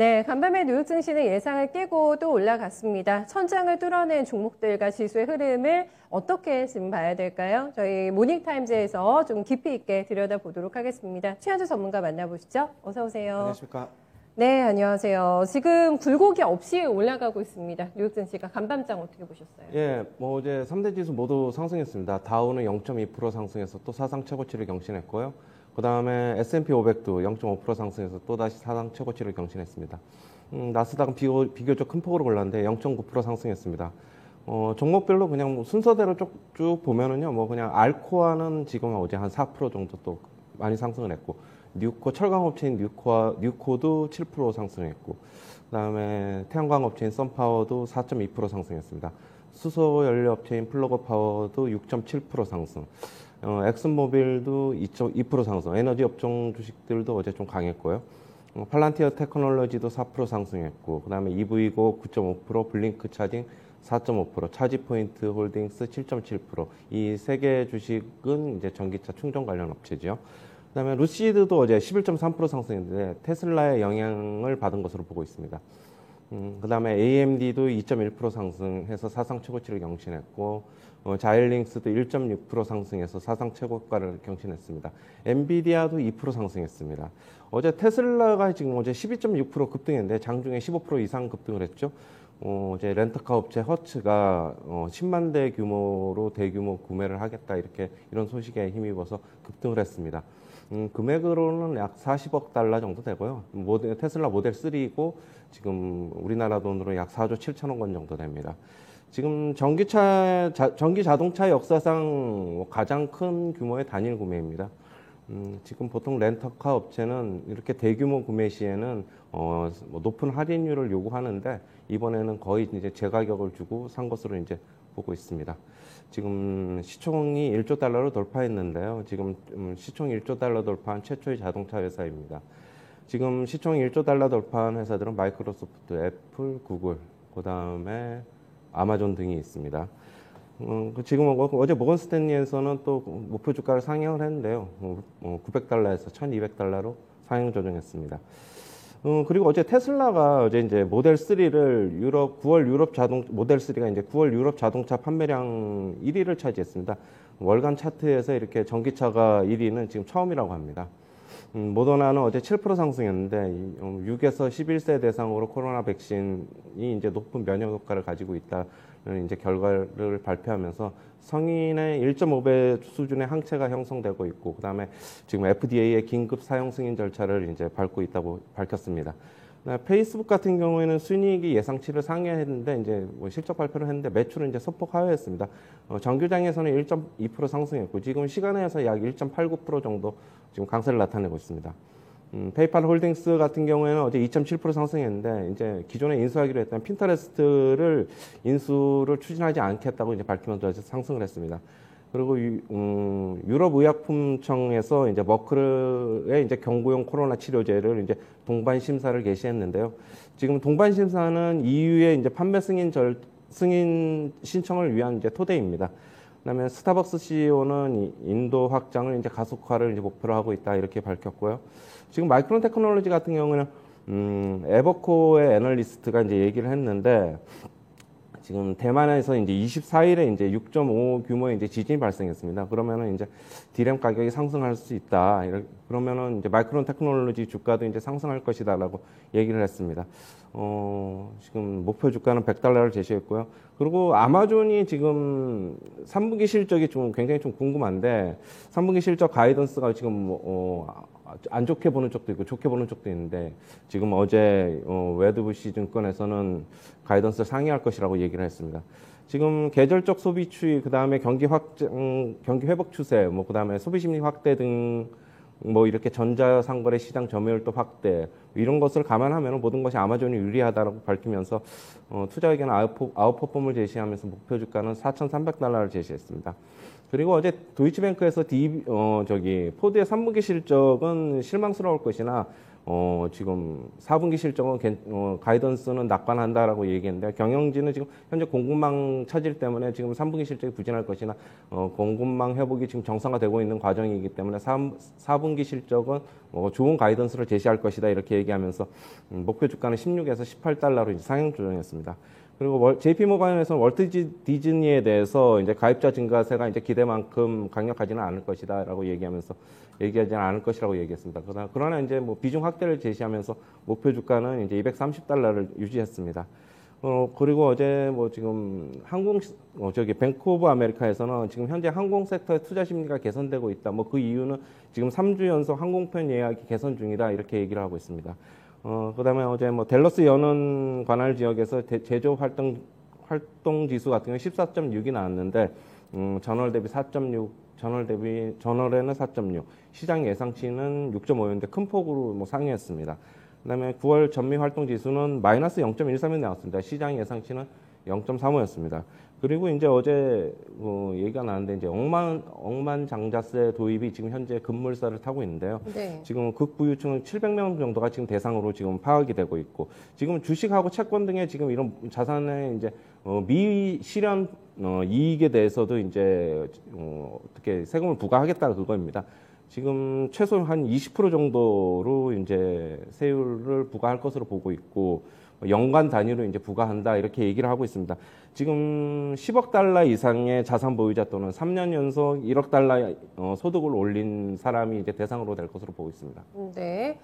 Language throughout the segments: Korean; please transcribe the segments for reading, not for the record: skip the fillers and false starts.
네, 간밤에 뉴욕 증시는 예상을 깨고 또 올라갔습니다. 천장을 뚫어낸 종목들과 지수의 흐름을 어떻게 지금 봐야 될까요? 저희 모닝타임즈에서 좀 깊이 있게 들여다보도록 하겠습니다. 최한주 전문가 만나보시죠. 어서 오세요. 안녕하십니까. 네, 안녕하세요. 지금 굴곡이 없이 올라가고 있습니다. 뉴욕 증시가 간밤장 어떻게 보셨어요? 예, 어제 3대 지수 모두 상승했습니다. 다우는 0.2% 상승해서 또 사상 최고치를 경신했고요. 그 다음에 S&P 500도 0.5% 상승해서 또다시 사상 최고치를 경신했습니다. 나스닥은 비교적 큰 폭으로 올랐는데 0.9% 상승했습니다. 종목별로 그냥 뭐 순서대로 쭉 보면은요, 뭐 그냥 알코아는 지금 어제 한 4% 정도 또 많이 상승을 했고, 뉴코 철강업체인 뉴코도 7% 상승했고, 그다음에 태양광 업체인 썬파워도 4.2% 상승했습니다. 수소 연료 업체인 플러그파워도 6.7% 상승. 엑슨모빌도 2.2% 상승. 에너지 업종 주식들도 어제 좀 강했고요. 팔란티어 테크놀로지도 4% 상승했고, 그다음에 EV고 9.5%, 블링크 차징 4.5%, 차지포인트 홀딩스 7.7%. 이 세 개 주식은 이제 전기차 충전 관련 업체죠. 그다음에 루시드도 어제 11.3% 상승했는데 테슬라의 영향을 받은 것으로 보고 있습니다. 그다음에 AMD도 2.1% 상승해서 사상 최고치를 경신했고, 자일링스도 1.6% 상승해서 사상 최고가를 경신했습니다. 엔비디아도 2% 상승했습니다. 어제 테슬라가 지금 어제 12.6% 급등했는데 장중에 15% 이상 급등을 했죠. 어제 렌터카 업체 허츠가 10만 대 규모로 대규모 구매를 하겠다 이런 소식에 힘입어서 급등을 했습니다. 금액으로는 약 40억 달러 정도 되고요. 테슬라 모델 3이고 지금 우리나라 돈으로 약 4조 7천억 원 정도 됩니다. 지금 전기 자동차 역사상 가장 큰 규모의 단일 구매입니다. 지금 보통 렌터카 업체는 이렇게 대규모 구매 시에는 높은 할인율을 요구하는데 이번에는 거의 이제 제가격을 주고 산 것으로 이제 보고 있습니다. 지금 시총이 1조 달러를 돌파했는데요. 지금 시총 1조 달러 돌파한 최초의 자동차 회사입니다. 지금 시총 1조 달러 돌파한 회사들은 마이크로소프트, 애플, 구글, 그 다음에 아마존 등이 있습니다. 지금 어제 모건 스탠리에서는 또 목표 주가를 상향을 했는데요. 900달러에서 1200달러로 상향 조정했습니다. 그리고 어제 테슬라가 어제 이제 모델 3를 모델 3가 이제 9월 유럽 자동차 판매량 1위를 차지했습니다. 월간 차트에서 이렇게 전기차가 1위는 지금 처음이라고 합니다. 모더나는 어제 7% 상승했는데 6에서 11세 대상으로 코로나 백신이 이제 높은 면역 효과를 가지고 있다는 이제 결과를 발표하면서 성인의 1.5배 수준의 항체가 형성되고 있고, 그다음에 지금 FDA의 긴급 사용 승인 절차를 이제 밟고 있다고 밝혔습니다. 페이스북 같은 경우에는 순이익이 예상치를 상회했는데 이제 실적 발표를 했는데 매출은 이제 소폭 하회했습니다. 정규장에서는 1.2% 상승했고 지금 시간에서 약 1.89% 정도 지금 강세를 나타내고 있습니다. 페이팔 홀딩스 같은 경우에는 어제 2.7% 상승했는데 이제 기존에 인수하기로 했던 핀터레스트를 인수를 추진하지 않겠다고 이제 밝히면서 상승을 했습니다. 그리고 유럽의약품청에서 이제 머크르의 이제 경구용 코로나 치료제를 이제 동반 심사를 개시했는데요. 지금 동반 심사는 EU의 이제 판매 승인 신청을 위한 이제 토대입니다. 그다음에 스타벅스 CEO는 인도 확장을 이제 가속화를 이제 목표로 하고 있다 이렇게 밝혔고요. 지금 마이크론 테크놀로지 같은 경우는 에버코어의 애널리스트가 이제 얘기를 했는데. 지금 대만에서 이제 24일에 이제 6.5 규모의 이제 지진이 발생했습니다. 그러면은 이제 디램 가격이 상승할 수 있다. 그러면은 이제 마이크론 테크놀로지 주가도 이제 상승할 것이다라고 얘기를 했습니다. 지금 목표 주가는 100달러를 제시했고요. 그리고 아마존이 지금 3분기 실적이 좀 굉장히 좀 궁금한데 3분기 실적 가이던스가 지금 안 좋게 보는 쪽도 있고 좋게 보는 쪽도 있는데 지금 어제 웨드부시 증권에서는 가이던스를 상회할 것이라고 얘기를 했습니다. 지금 계절적 소비 추이, 그 다음에 경기 회복 추세, 그 다음에 소비 심리 확대 등 이렇게 전자상거래 시장 점유율도 확대 이런 것을 감안하면 모든 것이 아마존이 유리하다라고 밝히면서 투자 의견 아웃퍼폼을 제시하면서 목표 주가는 4,300달러를 제시했습니다. 그리고 어제 도이치뱅크에서 포드의 3분기 실적은 실망스러울 것이나 지금 4분기 실적은 가이던스는 낙관한다라고 얘기했는데 경영진은 지금 현재 공급망 차질 때문에 지금 3분기 실적이 부진할 것이나 공급망 회복이 지금 정상화되고 있는 과정이기 때문에 4분기 실적은 좋은 가이던스를 제시할 것이다 이렇게 얘기하면서 목표 주가는 16에서 18달러로 상향 조정했습니다. 그리고 JP모건에서는 월트 디즈니에 대해서 이제 가입자 증가세가 이제 기대만큼 강력하지는 않을 것이다라고 얘기하지 않을 것이라고 얘기했습니다. 그러나 이제 뭐 비중 확대를 제시하면서 목표 주가는 이제 230달러를 유지했습니다. 그리고 어제 뭐 지금 뱅크 오브 아메리카에서는 지금 현재 항공 섹터의 투자 심리가 개선되고 있다. 뭐 그 이유는 지금 3주 연속 항공편 예약이 개선 중이다 이렇게 얘기를 하고 있습니다. 그다음에 어제 뭐 댈러스 연원 관할 지역에서 제조 활동 지수 같은 경우 14.6이 나왔는데 전월 대비 4.6, 전월에는 4.6, 시장 예상치는 6.5였는데 큰 폭으로 뭐 상회했습니다. 그다음에 9월 전미 활동 지수는 마이너스 0.13이 나왔습니다. 시장 예상치는 0.35였습니다. 그리고 이제 어제 얘기가 나왔는데 이제 억만장자세 도입이 지금 현재 급물살을 타고 있는데요. 네. 지금 극부유층은 700명 정도가 지금 대상으로 지금 파악이 되고 있고 지금 주식하고 채권 등의 지금 이런 자산의 이제 미실현 이익에 대해서도 이제 어떻게 세금을 부과하겠다 그거입니다. 지금 최소 한 20% 정도로 이제 세율을 부과할 것으로 보고 있고 연간 단위로 이제 부과한다 이렇게 얘기를 하고 있습니다. 지금 10억 달러 이상의 자산 보유자 또는 3년 연속 1억 달러 소득을 올린 사람이 이제 대상으로 될 것으로 보고 있습니다. 네.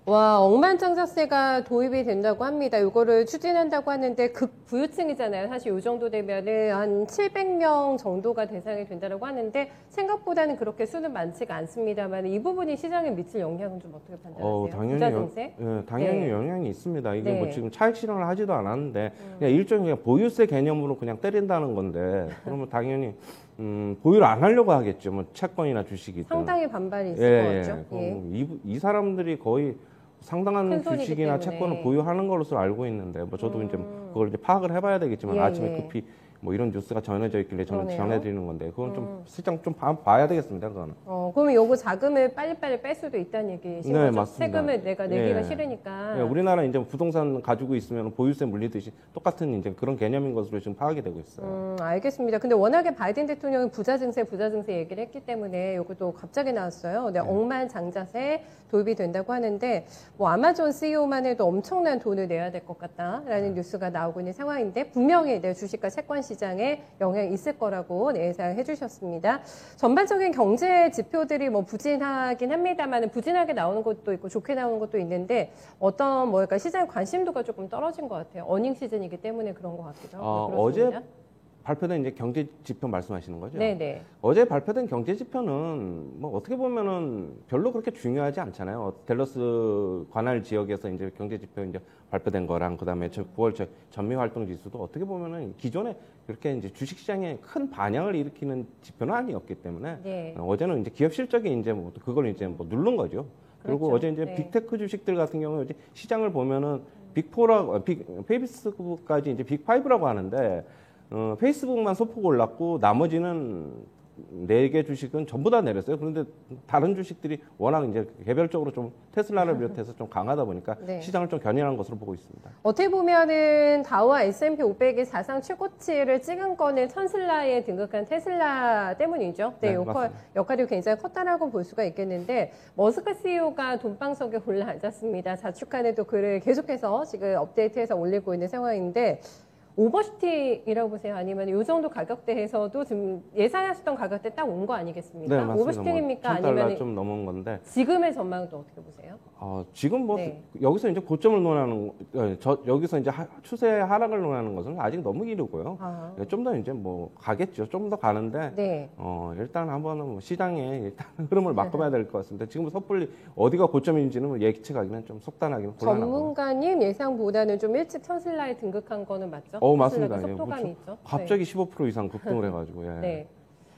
와, 억만장자세가 도입이 된다고 합니다. 이거를 추진한다고 하는데 극부유층이잖아요. 사실 이 정도 되면은 한 700명 정도가 대상이 된다고 하는데 생각보다는 그렇게 수는 많지가 않습니다만 이 부분이 시장에 미칠 영향은 좀 어떻게 판단하세요? 당연히 네. 영향이 있습니다. 이게 네. 뭐 지금 차익 실현을 하지도 않았는데 그냥 일종의 보유세 개념으로 그냥 때린다는 건데 그러면 당연히 보유를 안 하려고 하겠죠. 뭐 채권이나 주식이든. 상당히 반발이 있을 것 같죠. 예. 이 사람들이 거의 상당한 큰 손이기 주식이나 때문에. 채권을 보유하는 것으로 알고 있는데 뭐 저도 이제 그걸 이제 파악을 해봐야 되겠지만 예, 아침에 예. 급히 뭐 이런 뉴스가 전해져 있길래 저는 그러네요. 전해드리는 건데 그건 좀 실장 좀 봐야 되겠습니다. 그거는. 그러면 요거 자금을 빨리빨리 뺄 수도 있다는 얘기신 네, 거죠? 맞습니다. 세금을 내가 내기가 예. 싫으니까. 예, 우리나라 이제 부동산 가지고 있으면 보유세 물리듯이 똑같은 이제 그런 개념인 것으로 지금 파악이 되고 있어요. 알겠습니다. 근데 워낙에 바이든 대통령이 부자 증세 얘기를 했기 때문에 요것도 갑자기 나왔어요. 근데 억만장자세 도입이 된다고 하는데 뭐 아마존 CEO만 해도 엄청난 돈을 내야 될 것 같다라는 뉴스가 나오고 있는 상황인데 분명히 내 주식과 채권 시장에 영향이 있을 거라고 예상해 주셨습니다. 전반적인 경제 지표들이 뭐 부진하긴 합니다만 부진하게 나오는 것도 있고 좋게 나오는 것도 있는데 어떤 뭐랄까 시장 관심도가 조금 떨어진 것 같아요. 어닝 시즌이기 때문에 그런 것 같기도 하고 어제 그렇습니다. 발표된 이제 경제 지표 말씀하시는 거죠? 네네. 어제 발표된 경제 지표는 뭐 어떻게 보면은 별로 그렇게 중요하지 않잖아요. 댈러스 관할 지역에서 이제 경제 지표 이제 발표된 거랑 그다음에 9월 전미 활동 지수도 어떻게 보면은 기존에 그렇게 이제 주식 시장에 큰 반향을 일으키는 지표는 아니었기 때문에 네. 어제는 이제 기업 실적이 이제 뭐 그걸 이제 뭐 누른 거죠. 그리고 그렇죠. 어제 이제 네. 빅테크 주식들 같은 경우는 이제 시장을 보면은 페이스북까지 이제 빅5라고 하는데 페이스북만 소폭 올랐고 나머지는 4개 주식은 전부 다 내렸어요. 그런데 다른 주식들이 워낙 이제 개별적으로 좀 테슬라를 비롯해서 좀 강하다 보니까 네. 시장을 좀 견인한 것으로 보고 있습니다. 어떻게 보면은 다우와 S&P 500이 사상 최고치를 찍은 거는 테슬라에 등극한 테슬라 때문이죠. 네, 네, 맞습니다. 역할이 굉장히 컸다라고 볼 수가 있겠는데 머스크 CEO가 돈방석에 올라앉았습니다. 자축하는 또 글을 계속해서 지금 업데이트해서 올리고 있는 상황인데 오버슈팅이라고 보세요? 아니면 이 정도 가격대에서도 지금 예상하셨던 가격대 딱 온 거 아니겠습니까? 네, 맞습니다. 오버슈팅입니까? $1,000 아니면 좀 넘은 건데 지금의 전망은 또 어떻게 보세요? 지금 뭐 네. 여기서 이제 고점을 논하는 여기서 이제 추세 하락을 논하는 것은 아직 너무 이르고요. 좀 더 이제 뭐 가겠죠. 좀 더 가는데 네. 일단 한번은 뭐 시장의 일단 흐름을 바꿔봐야 될 것 같습니다. 지금 섣불리 어디가 고점인지는 뭐 예측하기는 좀 속단하기는 곤란하고. 전문가님 예상보다는 좀 일찍 테슬라에 등극한 거는 맞죠? 맞습니다. 테슬라가 속도감이 예, 있죠. 갑자기 15% 이상 급등을 해가지고. 예. 네.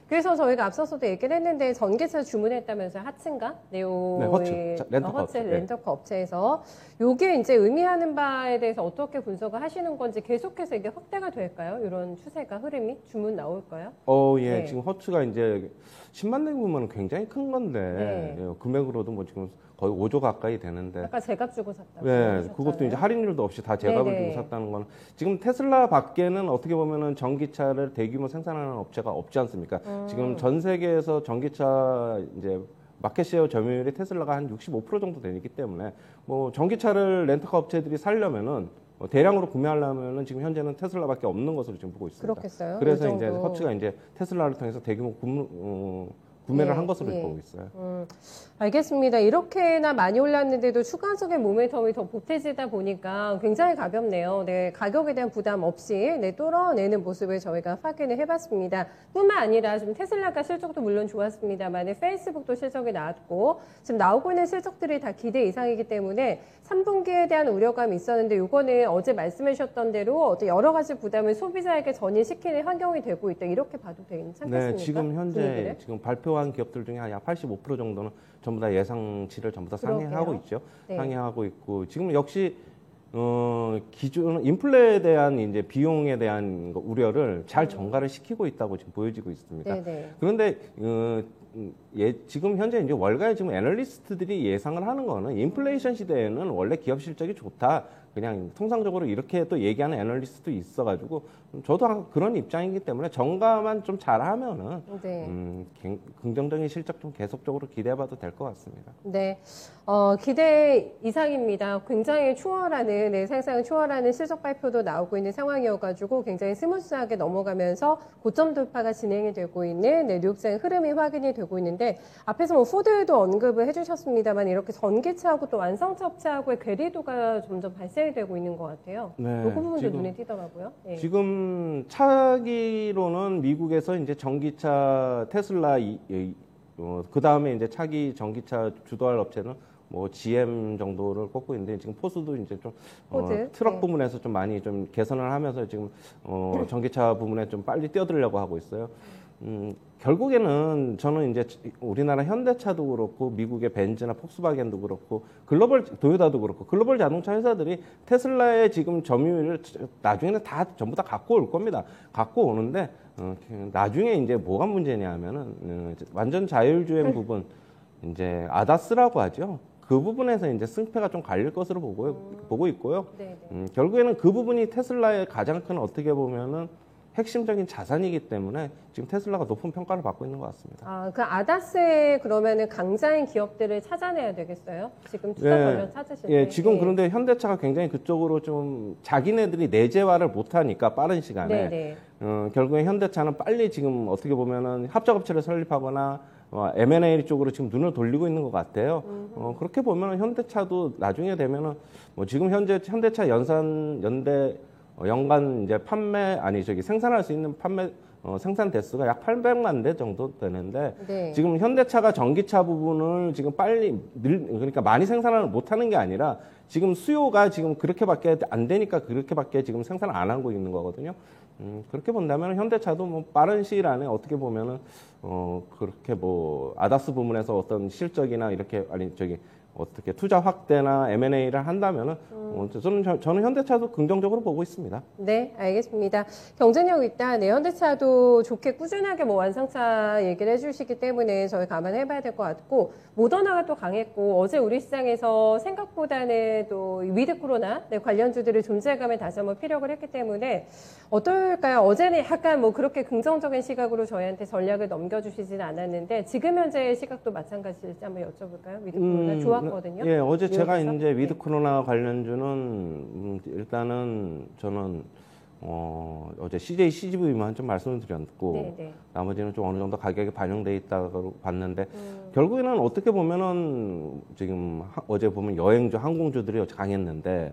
그래서 저희가 앞서서도 얘기를 했는데 전기차 주문했다면서요. 하츠인가? 네오. 네, 허츠. 렌터카 허츠 업체. 네. 렌터카 업체에서. 요게 이제 의미하는 바에 대해서 어떻게 분석을 하시는 건지 계속해서 이게 확대가 될까요? 이런 추세가, 흐름이? 주문 나올까요? 예. 네. 지금 허츠가 이제 10만 대 보면 굉장히 큰 건데, 네. 예, 금액으로도 뭐 지금 거의 5조 가까이 되는데. 아까 제값 주고 샀다고. 네, 하셨잖아요. 그것도 이제 할인율도 없이 다 제값을 네네. 주고 샀다는 건 지금 테슬라 밖에는 어떻게 보면은 전기차를 대규모 생산하는 업체가 없지 않습니까? 지금 전 세계에서 전기차 이제 마켓쉐어 점유율이 테슬라가 한 65% 정도 되기 때문에 뭐 전기차를 렌터카 업체들이 살려면은 대량으로 구매하려면은 지금 현재는 테슬라밖에 없는 것으로 지금 보고 있습니다. 그렇겠어요. 그래서 그 이제 정도. 허츠가 이제 테슬라를 통해서 대규모 구매를 예, 한 것으로 예. 보고 있어요. 알겠습니다. 이렇게나 많이 올랐는데도 추가적인 모멘텀이 더 보태지다 보니까 굉장히 가볍네요. 네, 가격에 대한 부담 없이 네, 뚫어내는 모습을 저희가 확인을 해봤습니다. 뿐만 아니라 지금 테슬라가 실적도 물론 좋았습니다만 페이스북도 실적이 나왔고 지금 나오고 있는 실적들이 다 기대 이상이기 때문에 3분기에 대한 우려감이 있었는데 이거는 어제 말씀해 주셨던 대로 어떤 여러 가지 부담을 소비자에게 전이시키는 환경이 되고 있다. 이렇게 봐도 괜찮겠습니까? 네, 지금 현재 분위기를? 지금 발표한 기업들 중에 약 85% 정도는 전부 다 예상치를 전부 다 상회하고 그러게요. 있죠. 네. 상회하고 있고 지금 역시 기존 인플레에 대한 이제 비용에 대한 우려를 잘 전가를 시키고 있다고 지금 보여지고 있습니다. 네네. 그런데 지금 현재 이제 월가에 지금 애널리스트들이 예상을 하는 거는 인플레이션 시대에는 원래 기업 실적이 좋다. 그냥 통상적으로 이렇게 또 얘기하는 애널리스트도 있어가지고 저도 그런 입장이기 때문에 정가만 좀 잘하면은 네. 긍정적인 실적 좀 계속적으로 기대해봐도 될 것 같습니다. 네, 기대 이상입니다. 굉장히 추월하는, 네, 사실상 추월하는 실적 발표도 나오고 있는 상황이어가지고 굉장히 스무스하게 넘어가면서 고점 돌파가 진행이 되고 있는 네, 뉴욕장 흐름이 확인이 되고 있는데 앞에서 뭐 포드도 언급을 해주셨습니다만 이렇게 전기차하고 또 완성차 업체하고의 괴리도가 점점 발생이 되고 있는 것 같아요. 네, 그 부분도 지금- 눈에 띄더라고요. 네. 지금 차기로는 미국에서 이제 전기차 테슬라 그 다음에 이제 차기 전기차 주도할 업체는 뭐 GM 정도를 꼽고 있는데 지금 포스도 이제 좀 포드? 트럭 네. 부분에서 좀 많이 좀 개선을 하면서 지금 전기차 부분에 좀 빨리 뛰어들려고 하고 있어요. 결국에는 저는 이제 우리나라 현대차도 그렇고 미국의 벤츠나 폭스바겐도 그렇고 글로벌 도요타도 그렇고 글로벌 자동차 회사들이 테슬라의 지금 점유율을 나중에는 다 전부 다 갖고 올 겁니다. 갖고 오는데 나중에 이제 뭐가 문제냐면은 완전 자율주행 부분 이제 아다스라고 하죠. 그 부분에서 이제 승패가 좀 갈릴 것으로 보고 있고요. 네, 결국에는 그 부분이 테슬라의 가장 큰 어떻게 보면은 핵심적인 자산이기 때문에 지금 테슬라가 높은 평가를 받고 있는 것 같습니다. 아, 그 아다스에 그러면은 강자인 기업들을 찾아내야 되겠어요? 지금 투자 예, 전략 찾으실 예, 때. 지금 네. 그런데 현대차가 굉장히 그쪽으로 좀 자기네들이 내재화를 못하니까 빠른 시간에 네. 결국에 현대차는 빨리 지금 어떻게 보면은 합작업체를 설립하거나 M&A 쪽으로 지금 눈을 돌리고 있는 것 같아요. 그렇게 보면 현대차도 나중에 되면은 뭐 지금 현재 현대차 연간 이제 생산할 수 있는 생산 대수가 약 800만 대 정도 되는데 네. 지금 현대차가 전기차 부분을 지금 그러니까 많이 생산을 못하는 게 아니라 지금 수요가 지금 그렇게밖에 안 되니까 그렇게밖에 지금 생산을 안 하고 있는 거거든요. 그렇게 본다면 현대차도 뭐 빠른 시일 안에 어떻게 보면은 그렇게 뭐 아다스 부문에서 어떤 실적이나 이렇게 어떻게 투자 확대나 M&A를 한다면은 저는 현대차도 긍정적으로 보고 있습니다. 네, 알겠습니다. 경쟁력 있다. 네, 현대차도 좋게 꾸준하게 뭐 완성차 얘기를 해주시기 때문에 저희 감안해봐야 될 것 같고 모더나가 또 강했고 어제 우리 시장에서 생각보다는 또 위드 코로나 네, 관련주들의 존재감을 다시 한번 피력을 했기 때문에 어떨까요? 어제는 약간 뭐 그렇게 긍정적인 시각으로 저희한테 전략을 넘겨주시지는 않았는데 지금 현재의 시각도 마찬가지일지 한번 여쭤볼까요? 위드 코로나 좋았거든요. 예, 어제 제가 뉴욕에서? 이제 위드 네. 코로나 관련주는 일단은 저는 어제 CJ CGV만 좀 말씀을 드렸고 네. 나머지는 좀 어느 정도 가격이 반영돼 있다고 봤는데 결국에는 어떻게 보면은 지금 어제 보면 여행주 항공주들이 강했는데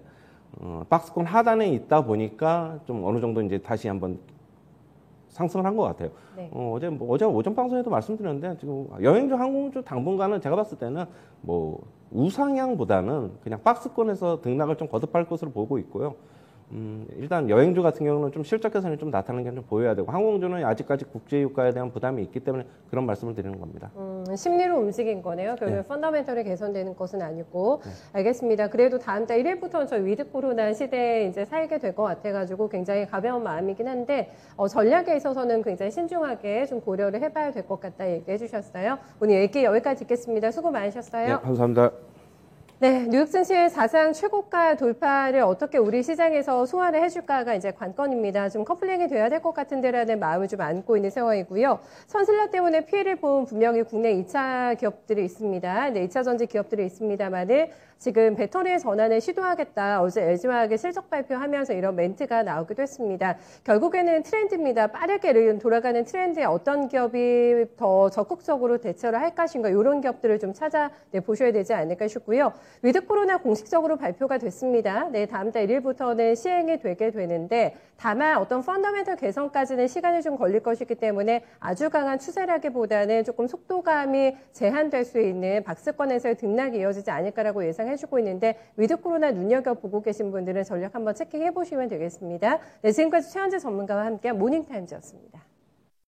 박스권 하단에 있다 보니까 좀 어느 정도 이제 다시 한번 상승을 한 것 같아요. 네. 어제 오전 방송에도 말씀드렸는데 지금 여행주 항공주 당분간은 제가 봤을 때는 뭐 우상향보다는 그냥 박스권에서 등락을 좀 거듭할 것으로 보고 있고요. 일단 여행주 같은 경우는 좀 실적 개선이 좀 나타나는 게 좀 보여야 되고 항공주는 아직까지 국제 유가에 대한 부담이 있기 때문에 그런 말씀을 드리는 겁니다. 심리로 움직인 거네요. 결국 네. 펀더멘털이 개선되는 것은 아니고. 알겠습니다. 그래도 다음 달 1일부터는 저 위드 코로나 시대에 이제 살게 될 것 같아가지고 굉장히 가벼운 마음이긴 한데 전략에 있어서는 굉장히 신중하게 좀 고려를 해봐야 될 것 같다 얘기해 주셨어요. 오늘 얘기 여기까지 듣겠습니다. 수고 많으셨어요. 네, 감사합니다. 네, 뉴욕 증시의 사상 최고가 돌파를 어떻게 우리 시장에서 소화를 해줄까가 이제 관건입니다. 좀 커플링이 돼야 될 것 같은데라는 마음을 좀 안고 있는 상황이고요. 선슬라 때문에 피해를 본 분명히 국내 2차 기업들이 있습니다. 네, 2차 전지 기업들이 있습니다만은 지금 배터리 전환을 시도하겠다. 어제 LG화학이 실적 발표하면서 이런 멘트가 나오기도 했습니다. 결국에는 트렌드입니다. 빠르게 돌아가는 트렌드에 어떤 기업이 더 적극적으로 대처를 할 것인가 이런 기업들을 좀 찾아보셔야 되지 않을까 싶고요. 위드 코로나 공식적으로 발표가 됐습니다. 네, 다음 달 1일부터는 시행이 되게 되는데 다만 어떤 펀더멘털 개선까지는 시간이 좀 걸릴 것이기 때문에 아주 강한 추세라기보다는 조금 속도감이 제한될 수 있는 박스권에서의 등락이 이어지지 않을까라고 예상해주고 있는데 위드 코로나 눈여겨보고 계신 분들은 전략 한번 체킹해 보시면 되겠습니다. 네, 지금까지 최현재 전문가와 함께한 모닝타임즈였습니다.